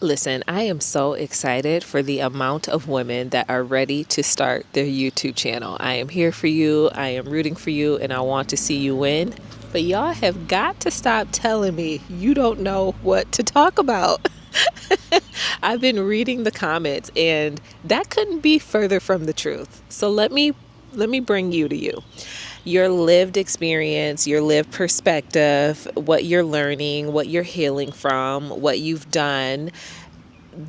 Listen, I am so excited for the amount of women that are ready to start their YouTube channel. I am here for you. I am rooting for you, and I want to see you win. But y'all have got to stop telling me you don't know what to talk about. I've been reading the comments, and that couldn't be further from the truth. So let me bring you to you. Your lived experience, your lived perspective, what you're learning, what you're healing from, what you've done,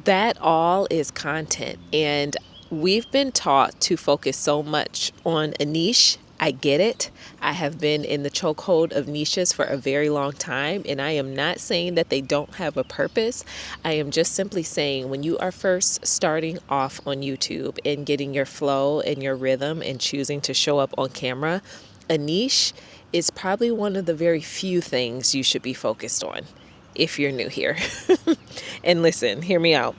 that all is content. And we've been taught to focus so much on a niche. I get it. I have been in the chokehold of niches for a very long time, and I am not saying that they don't have a purpose. I am just simply saying when you are first starting off on YouTube and getting your flow and your rhythm and choosing to show up on camera, a niche is probably one of the very few things you should be focused on if you're new here. And listen, hear me out.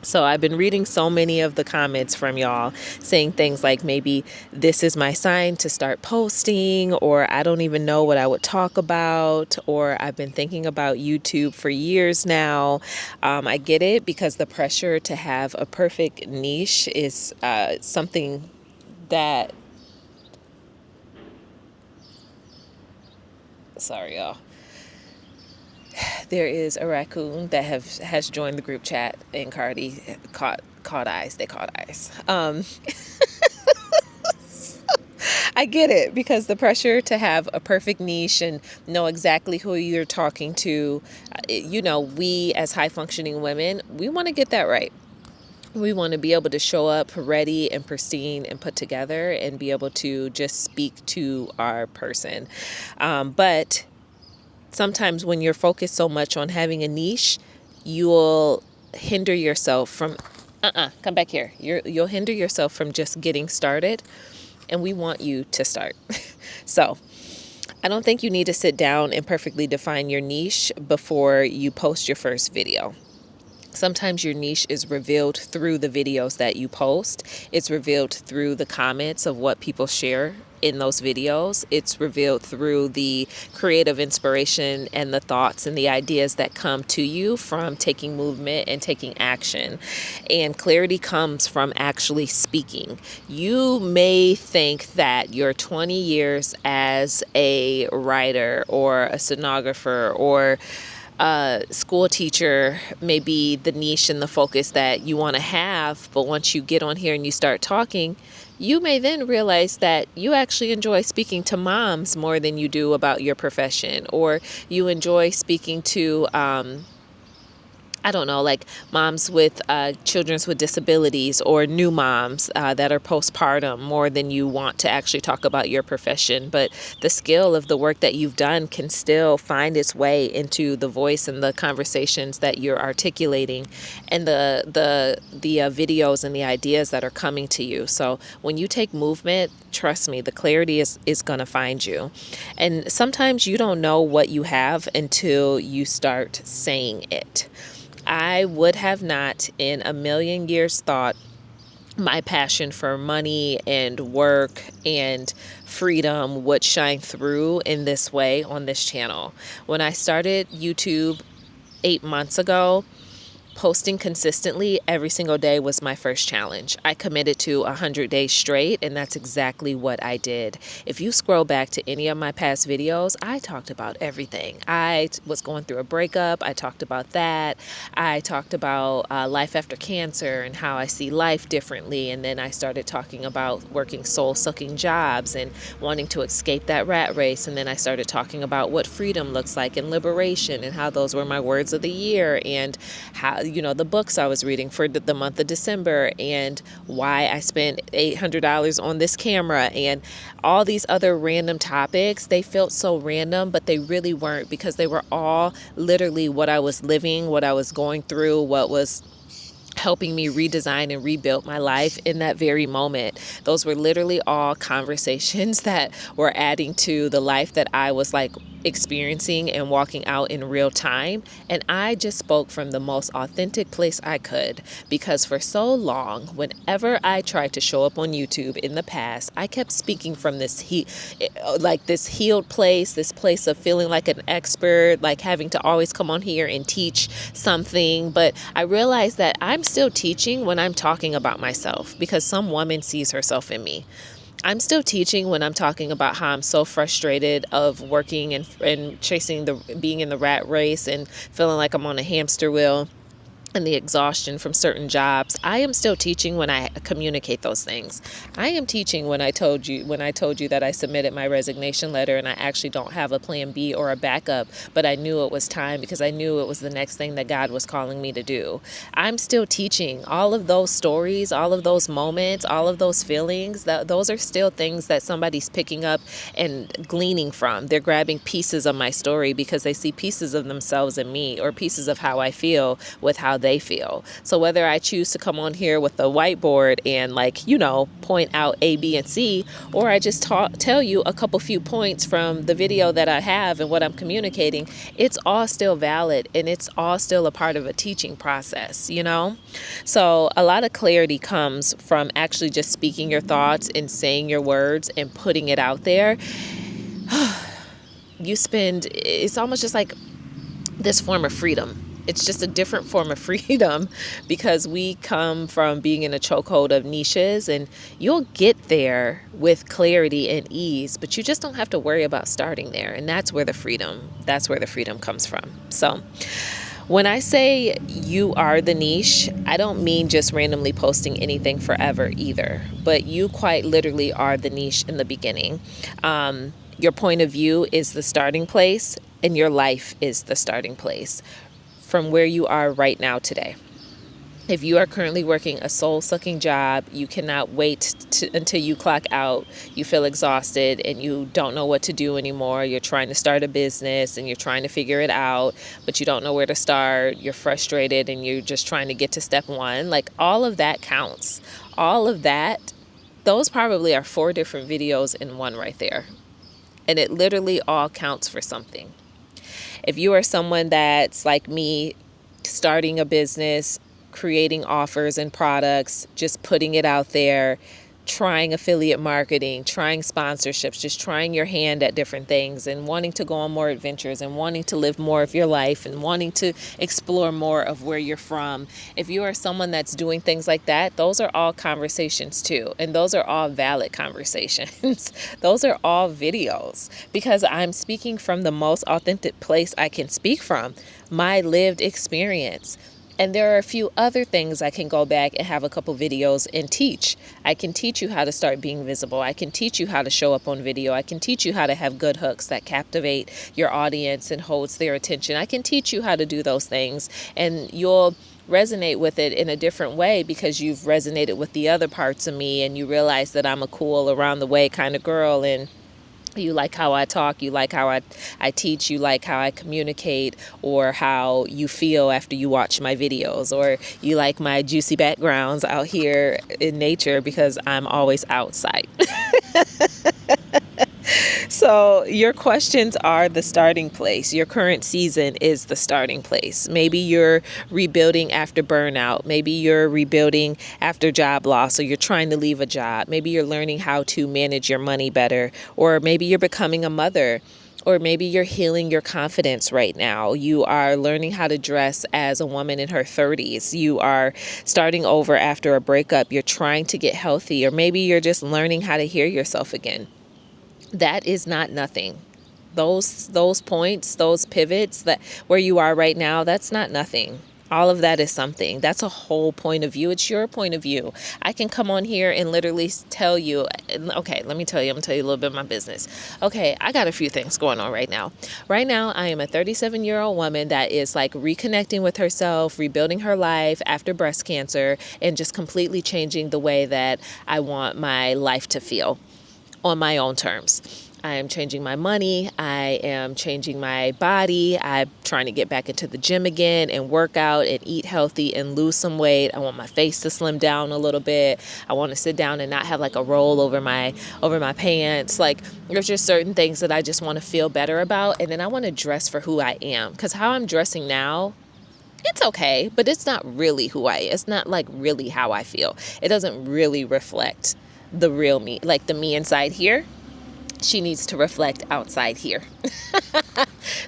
So I've been reading so many of the comments from y'all saying things like maybe this is my sign to start posting, or I don't even know what I would talk about, or I've been thinking about YouTube for years now. I get it, because the pressure to have a perfect niche is something that, sorry y'all, there is a raccoon that has joined the group chat, and Cardi caught eyes. They caught eyes. I get it, because the pressure to have a perfect niche and know exactly who you're talking to, we as high functioning women, we want to get that right. We want to be able to show up ready and pristine and put together and be able to just speak to our person. But sometimes when you're focused so much on having a niche, you'll hinder yourself from, come back here. You'll hinder yourself from just getting started. And we want you to start. So I don't think you need to sit down and perfectly define your niche before you post your first video. Sometimes your niche is revealed through the videos that you post. It's revealed through the comments of what people share in those videos. It's revealed through the creative inspiration and the thoughts and the ideas that come to you from taking movement and taking action. And clarity comes from actually speaking. You may think that your 20 years as a writer or a stenographer or school teacher may be the niche and the focus that you want to have, but once you get on here and you start talking, you may then realize that you actually enjoy speaking to moms more than you do about your profession, or you enjoy speaking to I don't know, like moms with children with disabilities, or new moms that are postpartum, more than you want to actually talk about your profession. But the skill of the work that you've done can still find its way into the voice and the conversations that you're articulating, and the videos and the ideas that are coming to you. So when you take movement, trust me, the clarity is going to find you. And sometimes you don't know what you have until you start saying it. I would have not in a million years thought my passion for money and work and freedom would shine through in this way on this channel. When I started YouTube 8 months ago, posting consistently every single day was my first challenge. I committed to 100 days straight, and that's exactly what I did. If you scroll back to any of my past videos, I talked about everything. I was going through a breakup. I talked about that. I talked about life after cancer and how I see life differently. And then I started talking about working soul-sucking jobs and wanting to escape that rat race. And then I started talking about what freedom looks like and liberation, and how those were my words of the year, and how, the books I was reading for the month of December, and why I spent $800 on this camera, and all these other random topics. They felt so random, but they really weren't, because they were all literally what I was living, what I was going through, what was helping me redesign and rebuild my life in that very moment. Those were literally all conversations that were adding to the life that I was like experiencing and walking out in real time. And I just spoke from the most authentic place I could, because for so long, whenever I tried to show up on YouTube in the past, I kept speaking from this healed place, this place of feeling like an expert, like having to always come on here and teach something. But I realized that I'm still teaching when I'm talking about myself, because some woman sees herself in me. I'm still teaching when I'm talking about how I'm so frustrated of working and chasing being in the rat race and feeling like I'm on a hamster wheel, and the exhaustion from certain jobs. I am still teaching when I communicate those things. I am teaching when I told you that I submitted my resignation letter and I actually don't have a plan B or a backup, but I knew it was time because I knew it was the next thing that God was calling me to do. I'm still teaching all of those stories, all of those moments, all of those feelings. Those are still things that somebody's picking up and gleaning from. They're grabbing pieces of my story because they see pieces of themselves in me, or pieces of how I feel with how they feel. So whether I choose to come on here with a whiteboard and point out A, B, and C, or I just tell you a few points from the video that I have and what I'm communicating, it's all still valid and it's all still a part of a teaching process, So a lot of clarity comes from actually just speaking your thoughts and saying your words and putting it out there. It's almost just like this form of freedom. It's just a different form of freedom because we come from being in a chokehold of niches, and you'll get there with clarity and ease, but you just don't have to worry about starting there. And that's where the freedom comes from. So when I say you are the niche, I don't mean just randomly posting anything forever either, but you quite literally are the niche in the beginning. Your point of view is the starting place, and your life is the starting place from where you are right now today. If you are currently working a soul-sucking job, you cannot wait until you clock out. You feel exhausted and you don't know what to do anymore. You're trying to start a business and you're trying to figure it out, but you don't know where to start. You're frustrated and you're just trying to get to step one. Like, all of that counts. All of that, those probably are 4 different videos in one right there. And it literally all counts for something. If you are someone that's like me, starting a business, creating offers and products, just putting it out there, trying affiliate marketing, trying sponsorships, just trying your hand at different things and wanting to go on more adventures and wanting to live more of your life and wanting to explore more of where you're from. If you are someone that's doing things like that, those are all conversations too. And those are all valid conversations. Those are all videos because I'm speaking from the most authentic place I can speak from, my lived experience. And there are a few other things I can go back and have a couple videos and teach. I can teach you how to start being visible. I can teach you how to show up on video. I can teach you how to have good hooks that captivate your audience and holds their attention. I can teach you how to do those things, and you'll resonate with it in a different way because you've resonated with the other parts of me and you realize that I'm a cool around the way kind of girl, and you like how I talk, you like how I teach, you like how I communicate, or how you feel after you watch my videos, or you like my juicy backgrounds out here in nature because I'm always outside. So your questions are the starting place. Your current season is the starting place. Maybe you're rebuilding after burnout. Maybe you're rebuilding after job loss, or you're trying to leave a job. Maybe you're learning how to manage your money better, or maybe you're becoming a mother. Or maybe you're healing your confidence right now. You are learning how to dress as a woman in her 30s. You are starting over after a breakup. You're trying to get healthy. Or maybe you're just learning how to hear yourself again. That is not nothing. Those points, those pivots that where you are right now, that's not nothing. All of that is something. That's a whole point of view. It's your point of view. I can come on here and literally tell you, okay, let me tell you, I'm going to tell you a little bit of my business. Okay, I got a few things going on right now. Right now, I am a 37-year-old woman that is like reconnecting with herself, rebuilding her life after breast cancer, and just completely changing the way that I want my life to feel on my own terms. I am changing my money. I am changing my body. I'm trying to get back into the gym again and work out and eat healthy and lose some weight. I want my face to slim down a little bit. I want to sit down and not have like a roll over my pants. Like, there's just certain things that I just want to feel better about. And then I want to dress for who I am, because how I'm dressing now, it's okay, but it's not really who I am. It's not like really how I feel. It doesn't really reflect the real me, like the me inside here. She needs to reflect outside here.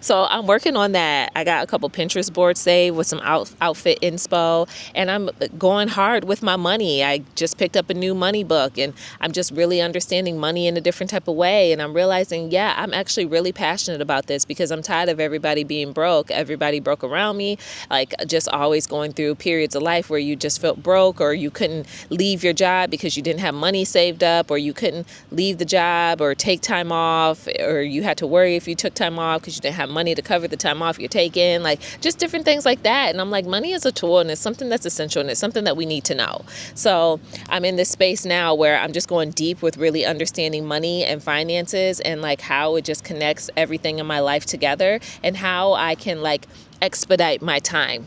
So I'm working on that. I got a couple Pinterest boards saved with some outfit inspo, and I'm going hard with my money. I just picked up a new money book, and I'm just really understanding money in a different type of way. And I'm realizing, yeah, I'm actually really passionate about this, because I'm tired of everybody being broke. Everybody broke around me, like just always going through periods of life where you just felt broke, or you couldn't leave your job because you didn't have money saved up, or you couldn't leave the job or take time off, or you had to worry if you took time off because you didn't have money to cover the time off you're taking, like just different things like that. And I'm like, money is a tool, and it's something that's essential, and it's something that we need to know. So I'm in this space now where I'm just going deep with really understanding money and finances, and like how it just connects everything in my life together, and how I can like expedite my time.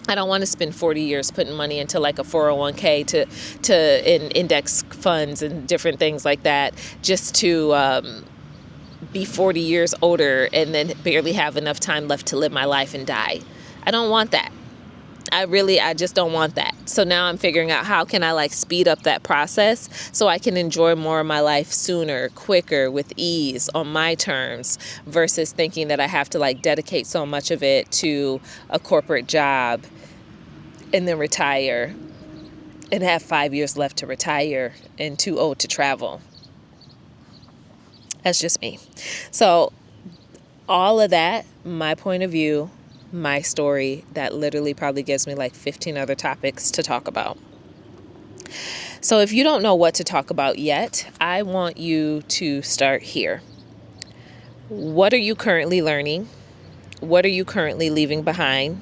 I don't want to spend 40 years putting money into like a 401k to in index funds and different things like that, just to be 40 years older and then barely have enough time left to live my life and die. I don't want that. I just don't want that. So now I'm figuring out how can I like speed up that process so I can enjoy more of my life sooner, quicker, with ease, on my terms, versus thinking that I have to like dedicate so much of it to a corporate job and then retire and have 5 years left to retire and too old to travel. That's just me. So all of that, my point of view, my story, that literally probably gives me like 15 other topics to talk about. So if you don't know what to talk about yet, I want you to start here. What are you currently learning? What are you currently leaving behind?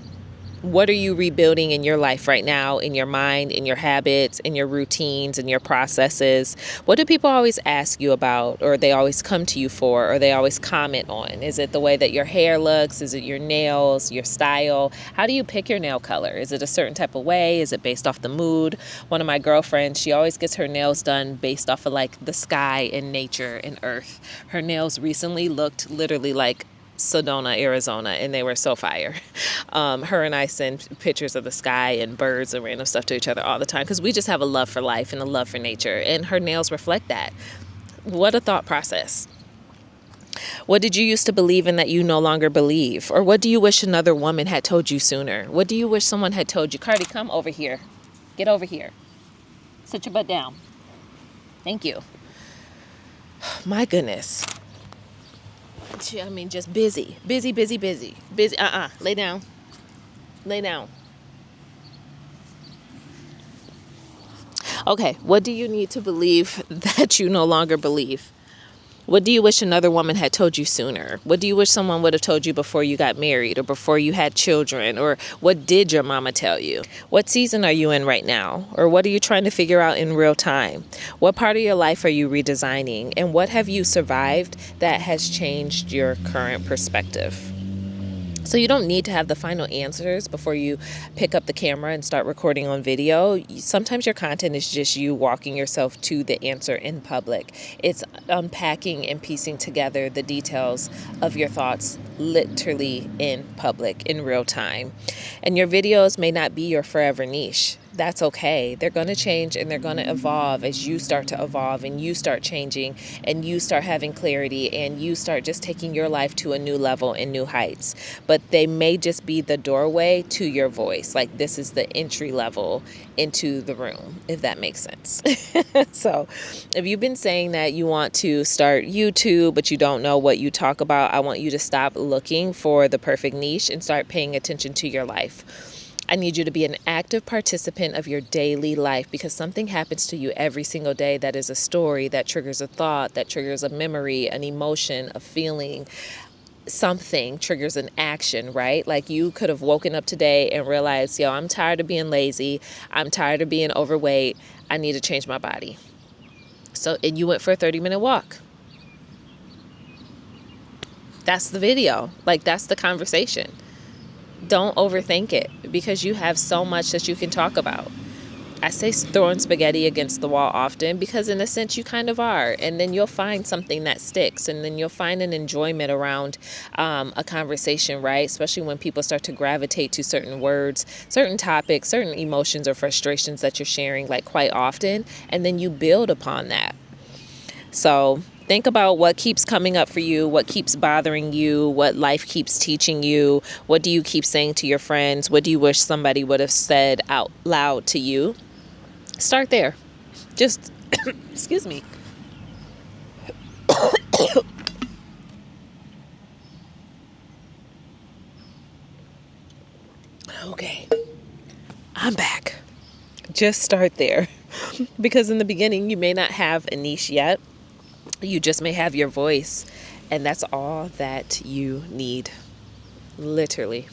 What are you rebuilding in your life right now, in your mind, in your habits, in your routines, in your processes? What do people always ask you about, or they always come to you for, or they always comment on? Is it the way that your hair looks? Is it your nails, your style? How do you pick your nail color? Is it a certain type of way? Is it based off the mood? One of my girlfriends, she always gets her nails done based off of like the sky and nature and earth. Her nails recently looked literally like Sedona, Arizona, and they were so fire. Her and I send pictures of the sky and birds and random stuff to each other all the time, because we just have a love for life and a love for nature, and her nails reflect that. What a thought process. What did you used to believe in that you no longer believe? Or what do you wish another woman had told you sooner? What do you wish someone had told you? Cardi, come over here. Get over here. Sit your butt down. Thank you. My goodness. I mean, just busy. Lay down. Okay, what do you need to believe that you no longer believe? What do you wish another woman had told you sooner? What do you wish someone would have told you before you got married, or before you had children? Or what did your mama tell you? What season are you in right now? Or what are you trying to figure out in real time? What part of your life are you redesigning? And what have you survived that has changed your current perspective? So you don't need to have the final answers before you pick up the camera and start recording on video. Sometimes your content is just you walking yourself to the answer in public. It's unpacking and piecing together the details of your thoughts literally in public, in real time. And your videos may not be your forever niche. That's okay. They're going to change and they're going to evolve as you start to evolve and you start changing and you start having clarity and you start just taking your life to a new level and new heights. But they may just be the doorway to your voice. Like this is the entry level into the room, if that makes sense. So if you've been saying that you want to start YouTube, but you don't know what you talk about, I want you to stop looking for the perfect niche and start paying attention to your life. I need you to be an active participant of your daily life, because something happens to you every single day that is a story, that triggers a thought, that triggers a memory, an emotion, a feeling. Something triggers an action, right? Like you could have woken up today and realized, I'm tired of being lazy. I'm tired of being overweight. I need to change my body. So, and you went for a 30-minute walk. That's the video. Like, that's the conversation. Don't overthink it, because you have so much that you can talk about. I say throwing spaghetti against the wall often, because in a sense you kind of are. And then you'll find something that sticks, and then you'll find an enjoyment around a conversation, right? Especially when people start to gravitate to certain words, certain topics, certain emotions or frustrations that you're sharing, like, quite often. And then you build upon that. So think about what keeps coming up for you, what keeps bothering you, what life keeps teaching you. What do you keep saying to your friends? What do you wish somebody would have said out loud to you? Start there. Just, excuse me. Okay, I'm back. Just start there. Because in the beginning, you may not have a niche yet. You just may have your voice. And that's all that you need. Literally.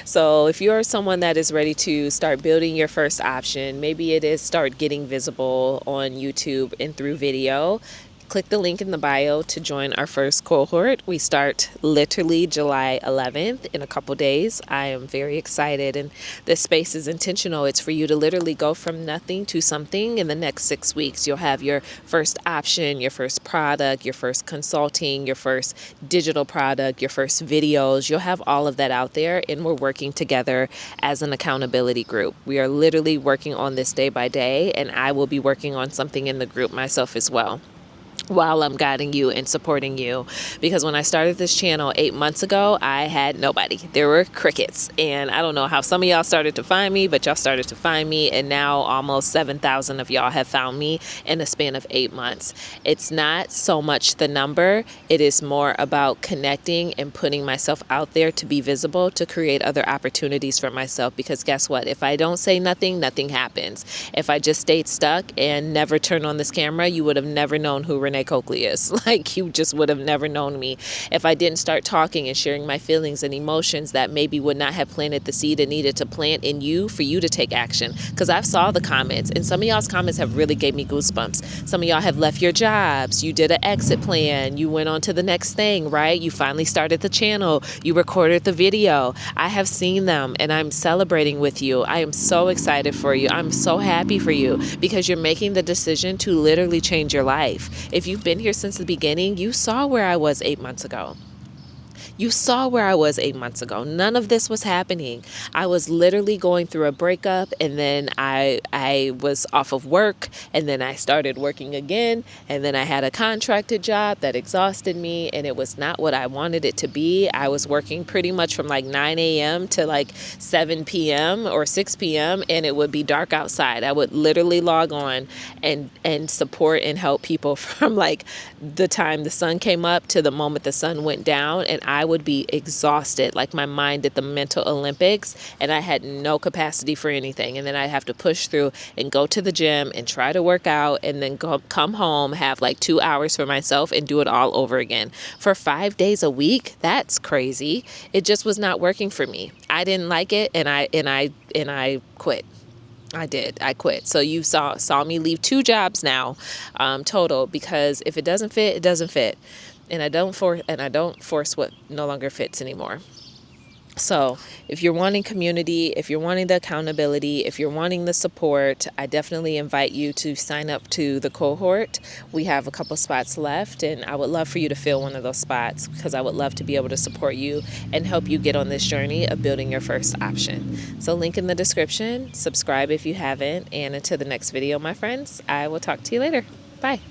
So if you're someone that is ready to start building your first option, maybe it is start getting visible on YouTube and through video, click the link in the bio to join our first cohort. We start literally July 11th in a couple days. I am very excited, and this space is intentional. It's for you to literally go from nothing to something in the next 6 weeks. You'll have your first option, your first product, your first consulting, your first digital product, your first videos. You'll have all of that out there, and we're working together as an accountability group. We are literally working on this day by day, and I will be working on something in the group myself as well, while I'm guiding you and supporting you. Because when I started this channel 8 months ago, I had nobody. There were crickets. And I don't know how some of y'all started to find me, but y'all started to find me. And now almost 7,000 of y'all have found me in a span of 8 months. It's not so much the number. It is more about connecting and putting myself out there to be visible, to create other opportunities for myself. Because guess what? If I don't say nothing, nothing happens. If I just stayed stuck and never turned on this camera, you would have never known who Renee Coakley is. Like, you just would have never known me. If I didn't start talking and sharing my feelings and emotions, that maybe would not have planted the seed it needed to plant in you for you to take action. Because I've saw the comments, and some of y'all's comments have really gave me goosebumps. Some of y'all have left your jobs. You did an exit plan. You went on to the next thing, right? You finally started the channel. You recorded the video. I have seen them, and I'm celebrating with you. I am so excited for you. I'm so happy for you, because you're making the decision to literally change your life. If you've been here since the beginning, you saw where I was 8 months ago. You saw where I was 8 months ago. None of this was happening. I was literally going through a breakup, and then I was off of work, and then I started working again, and then I had a contracted job that exhausted me, and it was not what I wanted it to be. I was working pretty much from like 9 a.m. to like 7 p.m. or 6 p.m., and it would be dark outside. I would literally log on and support and help people from like the time the sun came up to the moment the sun went down, and I would be exhausted, like my mind at the mental Olympics, and I had no capacity for anything. And then I'd have to push through and go to the gym and try to work out, and then come home, have like 2 hours for myself, and do it all over again for 5 days a week. That's crazy. It just was not working for me. I didn't like it, and I quit. I did. I quit. So you saw me leave 2 jobs now, total, because if it doesn't fit, it doesn't fit. And I don't force what no longer fits anymore. So if you're wanting community, if you're wanting the accountability, if you're wanting the support, I definitely invite you to sign up to the cohort. We have a couple spots left, and I would love for you to fill one of those spots, because I would love to be able to support you and help you get on this journey of building your first option. So link in the description, subscribe if you haven't, and until the next video, my friends, I will talk to you later. Bye.